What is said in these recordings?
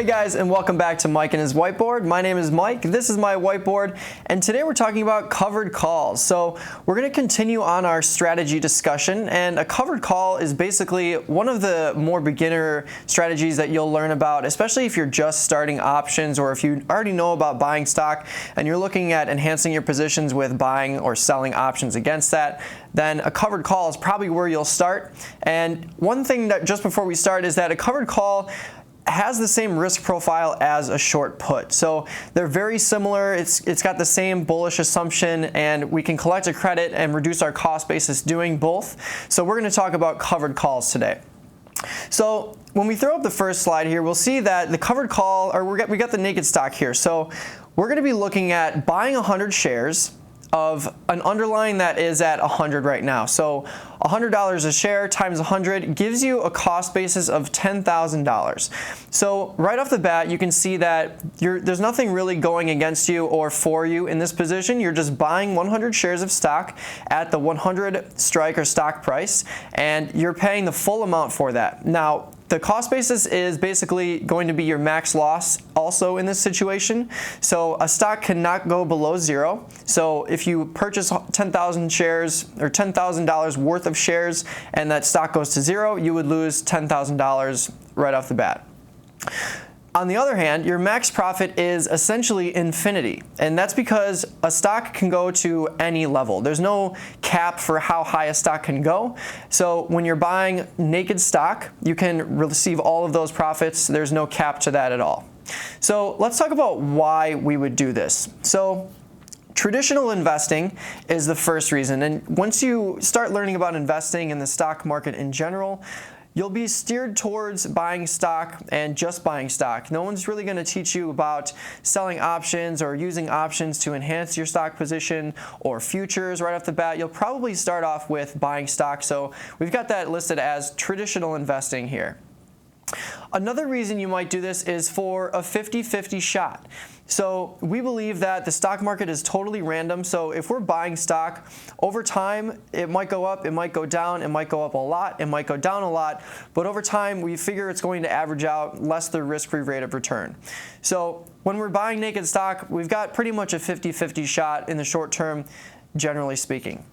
Hey guys, and welcome back to Mike and his whiteboard. My name is Mike, this is my whiteboard, and today we're talking about covered calls. So we're going to continue on our strategy discussion, and a covered call is basically one of the more beginner strategies that you'll learn about, especially if you're just starting options or if you already know about buying stock and you're looking at enhancing your positions with buying or selling options against that. Then a covered call is probably where you'll start. And one thing that just before we start is that a covered call has the same risk profile as a short put. So they're very similar. It's got the same bullish assumption, and we can collect a credit and reduce our cost basis doing both. So we're going to talk about covered calls today. So when we throw up the first slide here, we'll see that the covered call, or we got the naked stock here. So we're going to be looking at buying 100 shares of an underlying that is at 100 right now. So $100 a share times 100 gives you a cost basis of $10,000. So right off the bat, you can see that there's nothing really going against you or for you in this position. You're just buying 100 shares of stock at the 100 strike or stock price, and you're paying the full amount for that. Now, the cost basis is basically going to be your max loss also in this situation. So a stock cannot go below zero. So if you purchase 10,000 shares or $10,000 worth of shares and that stock goes to zero, you would lose $10,000 right off the bat. On the other hand, your max profit is essentially infinity, and that's because a stock can go to any level. There's no cap for how high a stock can go. So when you're buying naked stock, you can receive all of those profits. There's no cap to that at all. So let's talk about why we would do this. So traditional investing is the first reason, and once you start learning about investing in the stock market in general, you'll be steered towards buying stock and just buying stock. No one's really going to teach you about selling options or using options to enhance your stock position or futures right off the bat. You'll probably start off with buying stock. So we've got that listed as traditional investing here. Another reason you might do this is for a 50-50 shot. So we believe that the stock market is totally random. So if we're buying stock, over time, it might go up, it might go down, it might go up a lot, it might go down a lot. But over time, we figure it's going to average out less the risk-free rate of return. So when we're buying naked stock, we've got pretty much a 50-50 shot in the short term, generally speaking.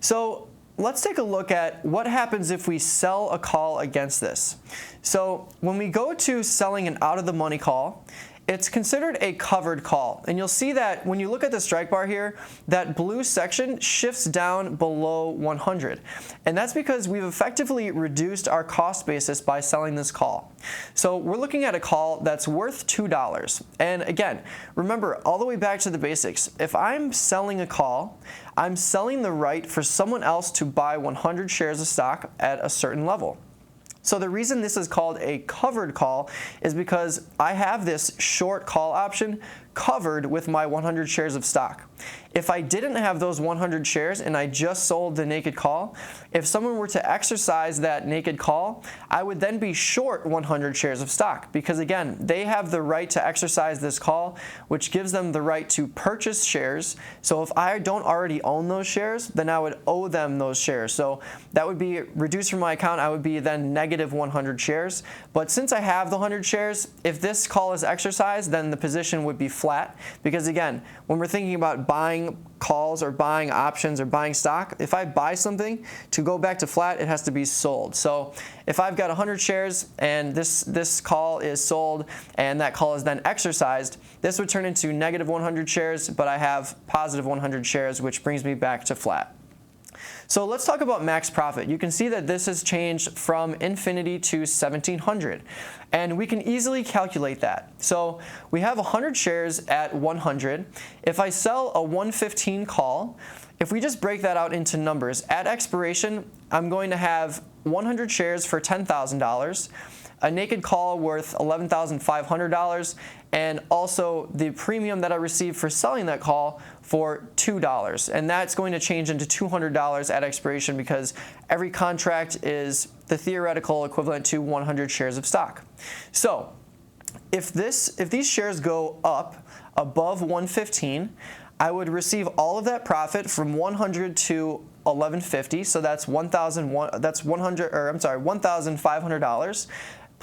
So let's take a look at what happens if we sell a call against this. So when we go to selling an out-of-the-money call, it's considered a covered call. And you'll see that when you look at the strike bar here, that blue section shifts down below 100. And that's because we've effectively reduced our cost basis by selling this call. So we're looking at a call that's worth $2. And again, remember all the way back to the basics. If I'm selling a call, I'm selling the right for someone else to buy 100 shares of stock at a certain level. So the reason this is called a covered call is because I have this short call option covered with my 100 shares of stock. If I didn't have those 100 shares and I just sold the naked call, if someone were to exercise that naked call, I would then be short 100 shares of stock because, again, they have the right to exercise this call, which gives them the right to purchase shares. So if I don't already own those shares, then I would owe them those shares. So that would be reduced from my account. I would be then negative 100 shares. But since I have the 100 shares, if this call is exercised, then the position would be flat because, again, when we're thinking about buying calls or buying options or buying stock, if I buy something, to go back to flat, it has to be sold. So if I've got 100 shares and this call is sold and that call is then exercised, this would turn into negative 100 shares, but I have positive 100 shares, which brings me back to flat. So let's talk about max profit. You can see that this has changed from infinity to 1700, and we can easily calculate that. So we have 100 shares at 100. If I sell a 115 call, if we just break that out into numbers, at expiration, I'm going to have 100 shares for $10,000, a naked call worth $11,500, and also the premium that I received for selling that call for $2. And that's going to change into $200 at expiration because every contract is the theoretical equivalent to 100 shares of stock. So if these shares go up above 115, I would receive all of that profit from 100 to 1150. So that's $1,500.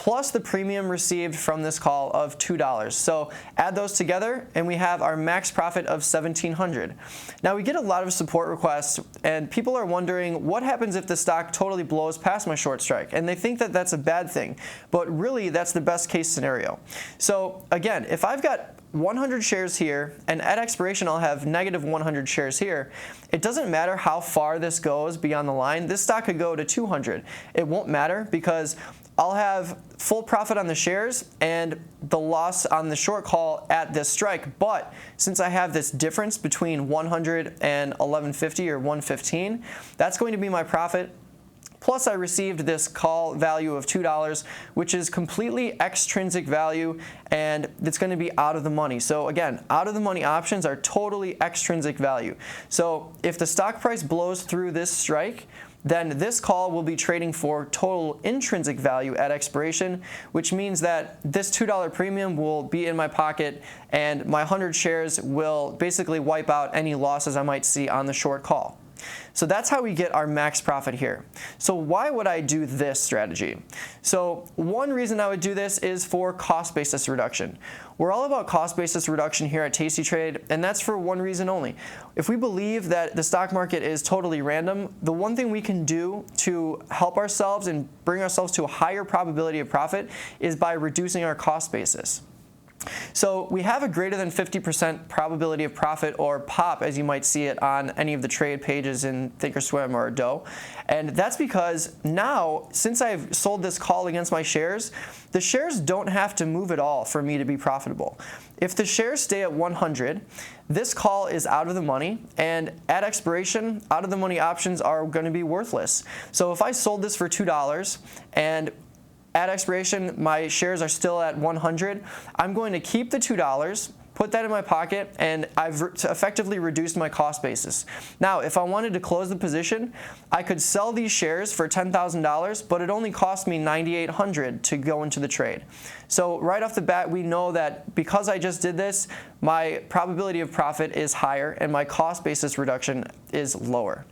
plus the premium received from this call of $2. So add those together and we have our max profit of $1,700. Now we get a lot of support requests and people are wondering what happens if the stock totally blows past my short strike, and they think that that's a bad thing, but really that's the best case scenario. So again, if I've got 100 shares here and at expiration I'll have negative 100 shares here, it doesn't matter how far this goes beyond the line. This stock could go to 200. It won't matter because I'll have full profit on the shares and the loss on the short call at this strike. But since I have this difference between 100 and 1150 or 115, that's going to be my profit. Plus I received this call value of $2, which is completely extrinsic value, and it's going to be out of the money. So again, out of the money options are totally extrinsic value. So if the stock price blows through this strike, then this call will be trading for total intrinsic value at expiration, which means that this $2 premium will be in my pocket and my 100 shares will basically wipe out any losses I might see on the short call. So that's how we get our max profit here. So why would I do this strategy? So one reason I would do this is for cost basis reduction. We're all about cost basis reduction here at Tasty Trade, and that's for one reason only. If we believe that the stock market is totally random, the one thing we can do to help ourselves and bring ourselves to a higher probability of profit is by reducing our cost basis. So we have a greater than 50% probability of profit, or POP as you might see it on any of the trade pages in Thinkorswim or Doe. And that's because now, since I've sold this call against my shares, the shares don't have to move at all for me to be profitable. If the shares stay at 100, this call is out of the money, and at expiration, out of the money options are going to be worthless. So if I sold this for $2 and at expiration, my shares are still at 100. I'm going to keep the $2, put that in my pocket, and I've effectively reduced my cost basis. Now, if I wanted to close the position, I could sell these shares for $10,000, but it only cost me $9,800 to go into the trade. So right off the bat, we know that because I just did this, my probability of profit is higher and my cost basis reduction is lower.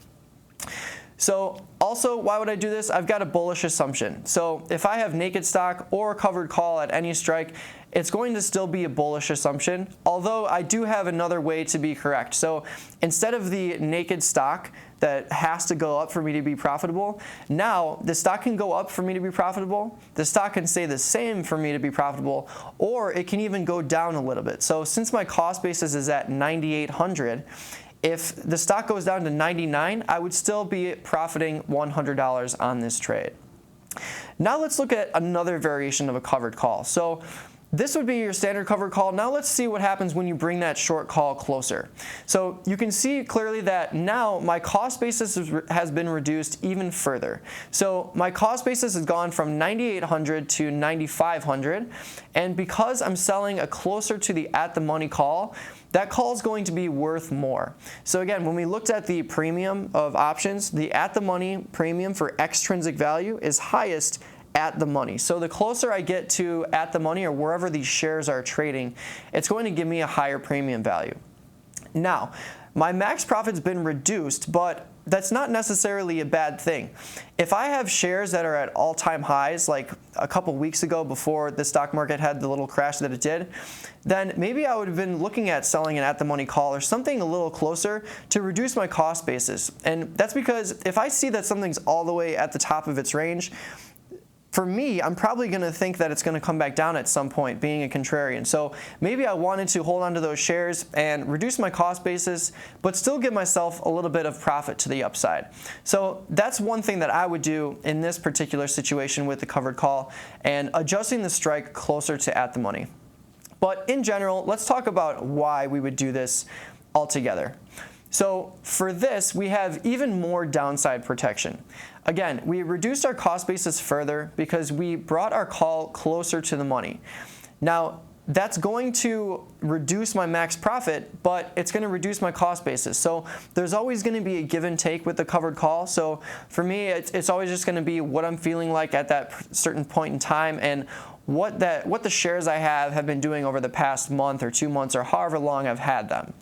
So also, why would I do this? I've got a bullish assumption. So if I have naked stock or a covered call at any strike, it's going to still be a bullish assumption, although I do have another way to be correct. So instead of the naked stock that has to go up for me to be profitable, now the stock can go up for me to be profitable, the stock can stay the same for me to be profitable, or it can even go down a little bit. So since my cost basis is at 9,800, if the stock goes down to 99, I would still be profiting $100 on this trade. Now let's look at another variation of a covered call. So this would be your standard covered call. Now let's see what happens when you bring that short call closer. So you can see clearly that now my cost basis has been reduced even further. So my cost basis has gone from 9,800 to 9,500, and because I'm selling a closer to the at the money call, that call is going to be worth more. So again, when we looked at the premium of options, the at the money premium for extrinsic value is highest at the money. So the closer I get to at the money or wherever these shares are trading, it's going to give me a higher premium value. Now, my max profit's been reduced, but that's not necessarily a bad thing. If I have shares that are at all-time highs, like a couple weeks ago before the stock market had the little crash that it did, then maybe I would have been looking at selling an at-the-money call or something a little closer to reduce my cost basis. And that's because if I see that something's all the way at the top of its range, for me, I'm probably going to think that it's going to come back down at some point, being a contrarian. So maybe I wanted to hold on to those shares and reduce my cost basis, but still give myself a little bit of profit to the upside. So that's one thing that I would do in this particular situation with the covered call, and adjusting the strike closer to at the money. But in general, let's talk about why we would do this altogether. So for this, we have even more downside protection. Again, we reduced our cost basis further because we brought our call closer to the money. Now, that's going to reduce my max profit, but it's going to reduce my cost basis. So there's always going to be a give and take with the covered call. So for me, it's always just going to be what I'm feeling like at that certain point in time and what the shares I have been doing over the past month or 2 months or however long I've had them.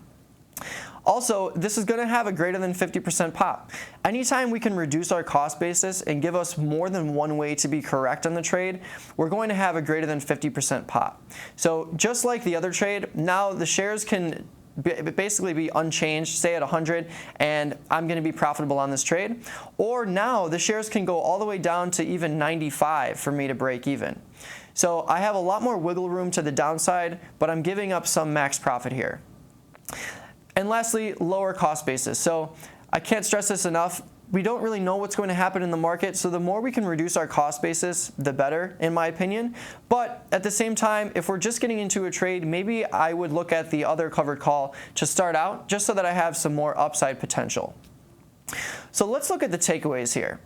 Also, this is going to have a greater than 50% pop. Anytime we can reduce our cost basis and give us more than one way to be correct on the trade, we're going to have a greater than 50% pop. So just like the other trade, now the shares can basically be unchanged, say at 100, and I'm going to be profitable on this trade. Or now the shares can go all the way down to even 95 for me to break even. So I have a lot more wiggle room to the downside, but I'm giving up some max profit here. And lastly, lower cost basis. So I can't stress this enough. We don't really know what's going to happen in the market, so the more we can reduce our cost basis, the better, in my opinion. But at the same time, if we're just getting into a trade, maybe I would look at the other covered call to start out, just so that I have some more upside potential. So let's look at the takeaways here.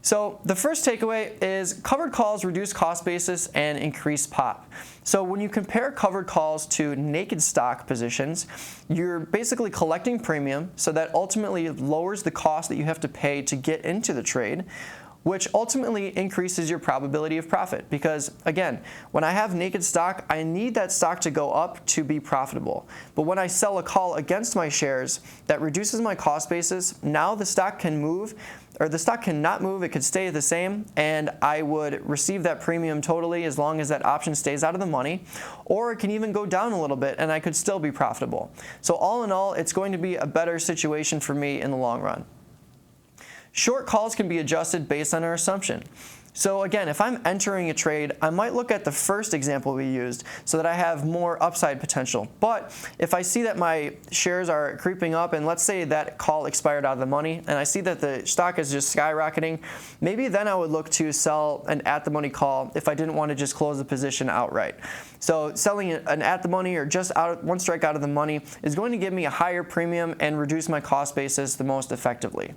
So the first takeaway is covered calls reduce cost basis and increase pop. So when you compare covered calls to naked stock positions, you're basically collecting premium, so that ultimately lowers the cost that you have to pay to get into the trade, which ultimately increases your probability of profit. Because again, when I have naked stock, I need that stock to go up to be profitable. But when I sell a call against my shares, that reduces my cost basis. Now the stock can move, or the stock cannot move, it could stay the same, and I would receive that premium totally as long as that option stays out of the money, or it can even go down a little bit and I could still be profitable. So all in all, it's going to be a better situation for me in the long run. Short calls can be adjusted based on our assumption. So again, if I'm entering a trade, I might look at the first example we used so that I have more upside potential. But if I see that my shares are creeping up, and let's say that call expired out of the money, and I see that the stock is just skyrocketing, maybe then I would look to sell an at-the-money call if I didn't want to just close the position outright. So selling an at-the-money or just one strike out of the money is going to give me a higher premium and reduce my cost basis the most effectively.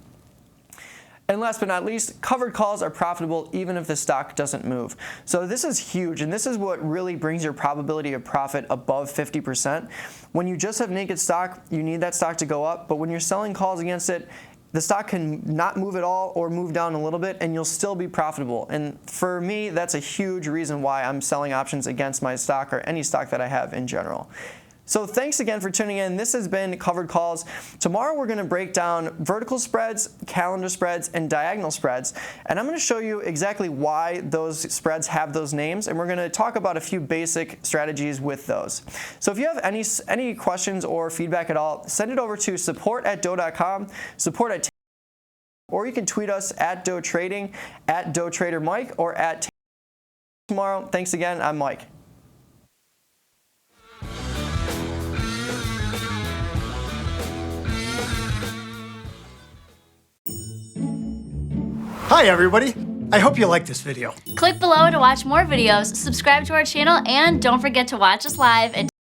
And last but not least, covered calls are profitable even if the stock doesn't move. So this is huge, and this is what really brings your probability of profit above 50%. When you just have naked stock, you need that stock to go up, but when you're selling calls against it, the stock can not move at all or move down a little bit, and you'll still be profitable. And for me, that's a huge reason why I'm selling options against my stock or any stock that I have in general. So thanks again for tuning in. This has been Covered Calls. Tomorrow we're going to break down vertical spreads, calendar spreads, and diagonal spreads. And I'm going to show you exactly why those spreads have those names, and we're going to talk about a few basic strategies with those. So if you have any questions or feedback at all, send it over to support@dough.com, support@, or you can tweet us at Dough Trading, at Dough Trader Mike, or at tomorrow. Thanks again. I'm Mike. Hi everybody, I hope you liked this video. Click below to watch more videos, subscribe to our channel, and don't forget to watch us live at